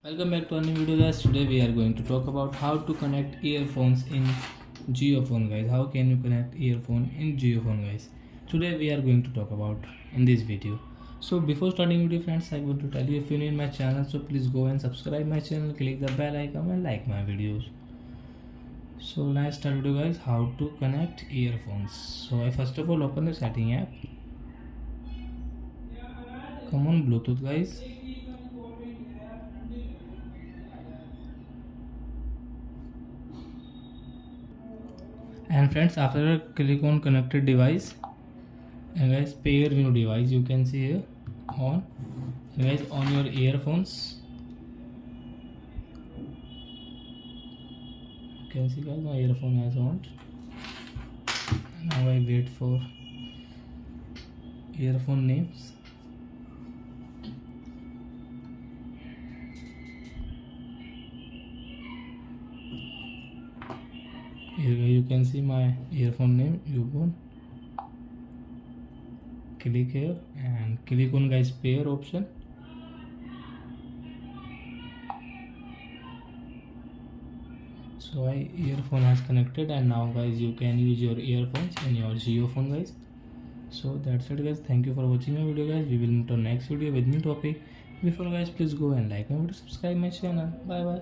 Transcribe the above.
Welcome back to a new video, guys. Today we are going to talk about how to connect earphones in geophone, guys. How can you connect earphone in geophone, guys? Today we are going to talk about in this video. So before starting video, friends, I want to tell you, if you're new in my channel, so please go and subscribe my channel, click the bell icon and like my videos. So let's start video, guys. How to connect earphones. So I first of all open the setting app. Come on Bluetooth, guys. And friends, after click on connected device, and guys, pair new device, you can see here on, and guys, on your earphones, you can see, guys, my earphone has on. Now I wait for earphone names. Here you can see my earphone name. You go click here and click on, guys, pair option. So I earphone has connected, and now guys you can use your earphones in your geophone, guys. So that's it, guys. Thank you for watching my video, guys. We will meet on next video with new topic. Before, guys, please go and like and subscribe my channel. Bye bye.